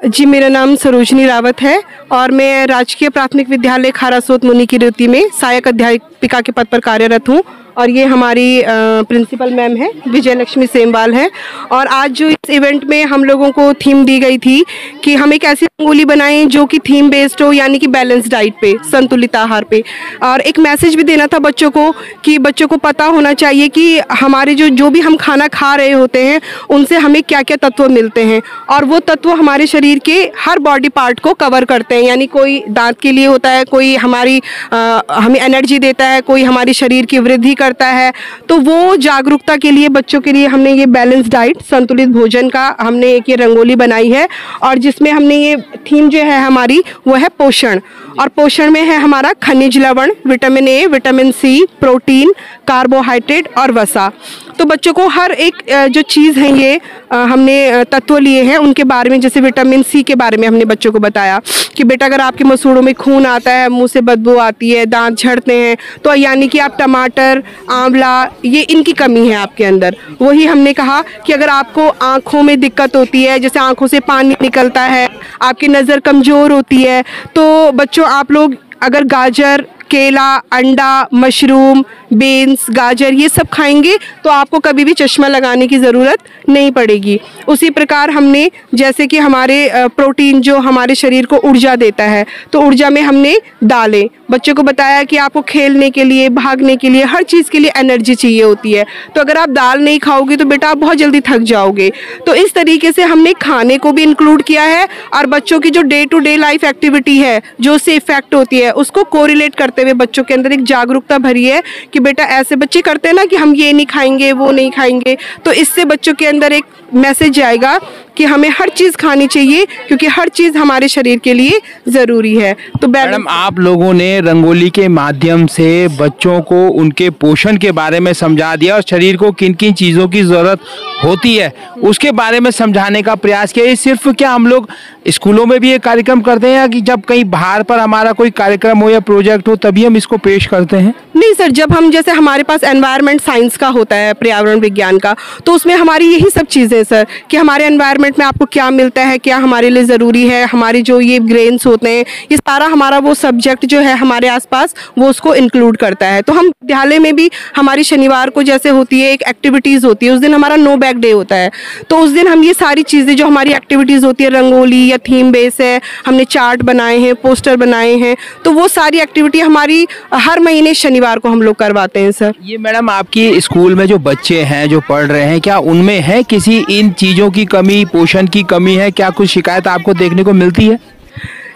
जी, मेरा नाम सरोजनी रावत है और मैं राजकीय प्राथमिक विद्यालय खारासोत मुनिकीरेती में सहायक अध्यापिका के पद पर कार्यरत हूँ। और ये हमारी प्रिंसिपल मैम है, विजय लक्ष्मी सेमवाल है। और आज जो इस इवेंट में हम लोगों को थीम दी गई थी कि हम एक ऐसी रंगोली बनाएं जो कि थीम बेस्ड हो, यानी कि बैलेंस डाइट पे, संतुलित आहार पे। और एक मैसेज भी देना था बच्चों को कि बच्चों को पता होना चाहिए कि हमारे जो भी हम खाना खा रहे होते हैं उनसे हमें क्या क्या तत्व मिलते हैं, और वो तत्व हमारे शरीर के हर बॉडी पार्ट को कवर करते हैं। यानी कोई दांत के लिए होता है, कोई हमारी हमें एनर्जी देता है, कोई हमारे शरीर की वृद्धि करता है। तो वो जागरूकता के लिए बच्चों के लिए हमने ये बैलेंस डाइट, संतुलित भोजन का हमने एक ये रंगोली बनाई है, और जिसमें हमने ये थीम जो है हमारी वो है पोषण। और पोषण में है हमारा खनिज लवण, vitamin A, vitamin C, protein, carbohydrate और वसा। तो बच्चों को हर एक जो चीज़ है ये हमने तत्व लिए हैं उनके बारे में। जैसे विटामिन सी के बारे में हमने बच्चों को बताया कि बेटा अगर आपके मसूड़ों में खून आता है, मुंह से बदबू आती है, दांत झड़ते हैं, तो यानी कि आप टमाटर, आंवला, ये इनकी कमी है आपके अंदर। वही हमने कहा कि अगर आपको आँखों में दिक्कत होती है, जैसे आँखों से पानी निकलता है, आपकी नज़र कमज़ोर होती है, तो बच्चों आप लोग अगर गाजर, केला, अंडा, मशरूम, बीन्स, गाजर ये सब खाएंगे तो आपको कभी भी चश्मा लगाने की ज़रूरत नहीं पड़ेगी। उसी प्रकार हमने जैसे कि हमारे प्रोटीन जो हमारे शरीर को ऊर्जा देता है, तो ऊर्जा में हमने दालें, बच्चों को बताया कि आपको खेलने के लिए, भागने के लिए, हर चीज़ के लिए एनर्जी चाहिए होती है। तो अगर आप दाल नहीं खाओगे तो बेटा आप बहुत जल्दी थक जाओगे। तो इस तरीके से हमने खाने को भी इंक्लूड किया है, और बच्चों की जो day to day life activity है जो उससे इफेक्ट होती है उसको कोरिलेट करते हुए बच्चों के अंदर एक जागरूकता भरी है कि बेटा ऐसे बच्चे करते हैं ना कि हम ये नहीं खाएंगे, वो नहीं खाएंगे। तो इससे बच्चों के अंदर एक मैसेज आएगा कि हमें हर चीज़ खानी चाहिए, क्योंकि हर चीज़ हमारे शरीर के लिए ज़रूरी है। तो मैडम, आप लोगों ने रंगोली के माध्यम से बच्चों को उनके पोषण के बारे में समझा दिया और शरीर को किन किन चीज़ों की ज़रूरत होती है उसके बारे में समझाने का प्रयास किया। ये सिर्फ क्या हम लोग स्कूलों में भी ये कार्यक्रम करते हैं, या कि जब कहीं बाहर पर हमारा कोई कार्यक्रम हो या प्रोजेक्ट हो तभी हम इसको पेश करते हैं? नहीं सर, जब हम जैसे हमारे पास एनवायरनमेंट साइंस का होता है, पर्यावरण विज्ञान का, तो उसमें हमारी यही सब चीज़ें सर कि हमारे एनवायरनमेंट में आपको क्या मिलता है, क्या हमारे लिए ज़रूरी है, हमारे जो ये ग्रेन्स होते हैं, ये सारा हमारा वो सब्जेक्ट जो है हमारे आसपास वो उसको इंक्लूड करता है। तो हम विद्यालय में भी हमारी शनिवार को जैसे होती है एक एक्टिविटीज़ होती है, उस दिन हमारा नो बैग डे होता है, तो उस दिन हम ये सारी चीज़ें जो हमारी एक्टिविटीज़ होती है, रंगोली या थीम बेस है, हमने चार्ट बनाए हैं, पोस्टर बनाए हैं, तो वो सारी एक्टिविटी हमारी हर महीने शनिवार को हम लोग करवाते हैं सर। ये मैडम, आपकी स्कूल में जो बच्चे हैं जो पढ़ रहे हैं, क्या उनमें है किसी इन चीज़ों की कमी, पोषण की कमी है? क्या कुछ शिकायत आपको देखने को मिलती है?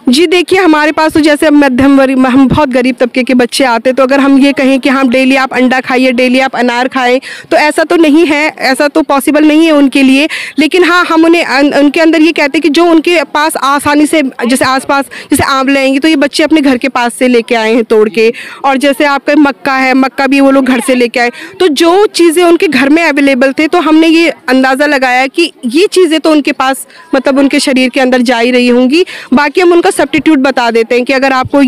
जी देखिए, हमारे पास तो जैसे मध्यम वर्ग, हम बहुत गरीब तबके के बच्चे आते, तो अगर हम ये कहें कि हम डेली आप अंडा खाइए, डेली आप अनार खाएं, तो ऐसा तो नहीं है, ऐसा तो पॉसिबल नहीं है उनके लिए। लेकिन हाँ, हम उन्हें उनके अंदर ये कहते हैं कि जो उनके पास आसानी से, जैसे आसपास जैसे आंवले आएंगे तो ये बच्चे अपने घर के पास से लेके आए हैं तोड़ के, और जैसे आपका मक्का है, मक्का भी वो लोग घर से लेके आए। तो जो चीज़ें उनके घर में अवेलेबल थे, तो हमने ये अंदाज़ा लगाया कि ये चीज़ें तो उनके पास मतलब उनके शरीर के अंदर जा ही रही होंगी। बाकी हम उनका सब्स्टिट्यूट बता देते हैं कि अगर आपको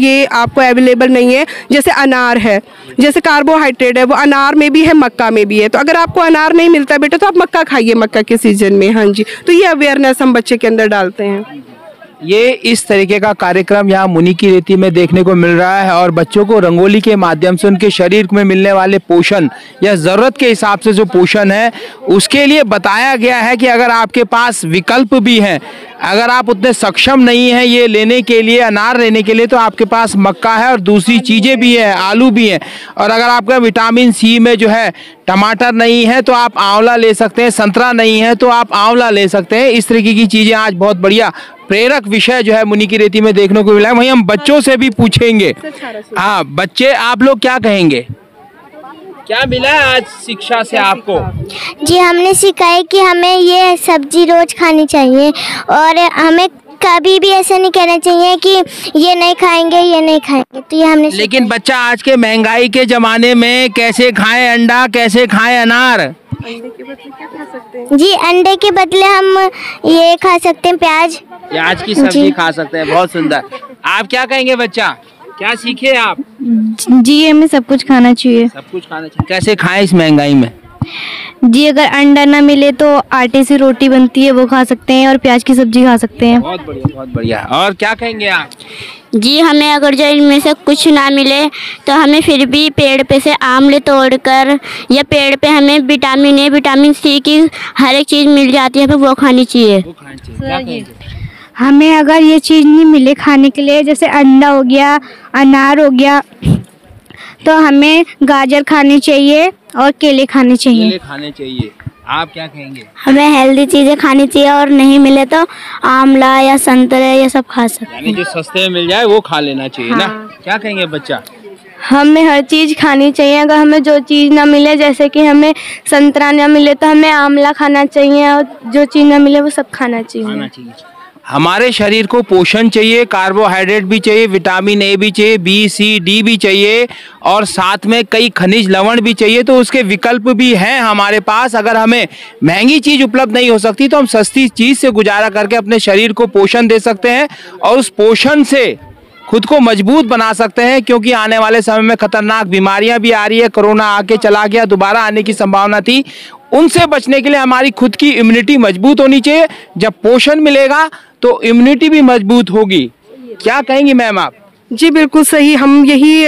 अवेलेबल नहीं है, जैसे अनार है, जैसे कार्बोहाइड्रेट है वो अनार में भी है, मक्का में भी है, तो अगर आपको अनार नहीं मिलता बेटा तो आप मक्का खाइए मक्का के सीजन में। हाँ जी, तो ये अवेयरनेस हम बच्चे के अंदर डालते हैं। ये इस तरीके का कार्यक्रम यहाँ मुनिकीरेती में देखने को मिल रहा है, और बच्चों को रंगोली के माध्यम से उनके शरीर में मिलने वाले पोषण या ज़रूरत के हिसाब से जो पोषण है उसके लिए बताया गया है कि अगर आपके पास विकल्प भी हैं, अगर आप उतने सक्षम नहीं हैं ये लेने के लिए, अनार लेने के लिए, तो आपके पास मक्का है और दूसरी चीज़ें भी हैं, आलू भी हैं। और अगर आपका विटामिन सी में जो है टमाटर नहीं है तो आप आंवला ले सकते हैं, संतरा नहीं है तो आप आंवला ले सकते हैं। इस तरीके की चीज़ें आज बहुत बढ़िया प्रेरक विषय जो है मुनिकीरेती में देखने को मिला है। वहीं हम बच्चों से भी पूछेंगे। हाँ बच्चे, आप लोग क्या कहेंगे, क्या मिला है आज शिक्षा से आपको? जी, हमने सीखा है कि हमें ये सब्जी रोज खानी चाहिए, और हमें कभी भी ऐसा नहीं कहना चाहिए कि ये नहीं खाएंगे, ये नहीं खाएंगे। तो ये हमने लेकिन बच्चा आज के महंगाई के ज़माने में कैसे खाएं अंडा, कैसे खाएं अनार? अंडे के बदले क्या खा सकते हैं? जी, अंडे के बदले हम ये खा सकते हैं, प्याज की सब्जी खा सकते हैं। बहुत सुंदर। आप क्या कहेंगे बच्चा, क्या सीखे आप? जी, हमें सब कुछ खाना चाहिए। सब कुछ खाना चाहिए। कैसे खाएं इस महंगाई में? जी अगर अंडा ना मिले तो आटे से रोटी बनती है वो खा सकते हैं और प्याज की सब्जी खा सकते हैं। बहुत बढ़िया, बहुत बढ़िया। और क्या कहेंगे आप? जी हमें अगर जो इनमें से कुछ ना मिले तो हमें फिर भी पेड़ पे से आमले तोड़कर या पेड़ पे हमें विटामिन ए विटामिन सी की हर एक चीज़ मिल जाती है, हमें वो खानी चाहिए। क्या कहेंगे? हमें अगर ये चीज़ नहीं मिले खाने के लिए, जैसे अंडा हो गया, अनार हो गया, तो हमें गाजर खानी चाहिए और केले खाने चाहिए। केले खाने चाहिए। आप क्या कहेंगे? हमें हेल्दी चीज़ें खानी चाहिए और नहीं मिले तो आंवला या संतरे ये सब खा सकते हैं। यानी जो सस्ते में मिल जाए वो खा लेना चाहिए ना। क्या कहेंगे बच्चा? हमें हर चीज़ खानी चाहिए। अगर हमें जो चीज़ ना मिले, जैसे कि हमें संतरा ना मिले तो हमें आंवला खाना चाहिए और जो चीज़ ना मिले वो सब खाना चाहिए। हमारे शरीर को पोषण चाहिए, कार्बोहाइड्रेट भी चाहिए, विटामिन ए भी चाहिए, बी सी डी भी चाहिए और साथ में कई खनिज लवण भी चाहिए। तो उसके विकल्प भी हैं हमारे पास। अगर हमें महंगी चीज़ उपलब्ध नहीं हो सकती तो हम सस्ती चीज़ से गुजारा करके अपने शरीर को पोषण दे सकते हैं और उस पोषण से खुद को मजबूत बना सकते हैं, क्योंकि आने वाले समय में खतरनाक बीमारियां भी आ रही है। कोरोना आके चला गया, दोबारा आने की संभावना थी। उनसे बचने के लिए हमारी खुद की इम्यूनिटी मजबूत होनी चाहिए। जब पोषण मिलेगा तो इम्यूनिटी भी मजबूत होगी। क्या कहेंगी मैम आप? जी बिल्कुल सही। हम यही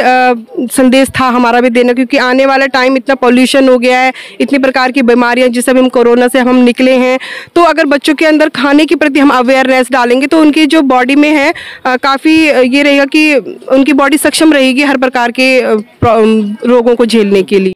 संदेश था हमारा भी देना, क्योंकि आने वाला टाइम इतना पॉल्यूशन हो गया है, इतनी प्रकार की बीमारियां, जिससे हम कोरोना से हम निकले हैं। तो अगर बच्चों के अंदर खाने के प्रति हम अवेयरनेस डालेंगे तो उनकी जो बॉडी में है काफ़ी ये रहेगा कि उनकी बॉडी सक्षम रहेगी हर प्रकार के रोगों को झेलने के लिए।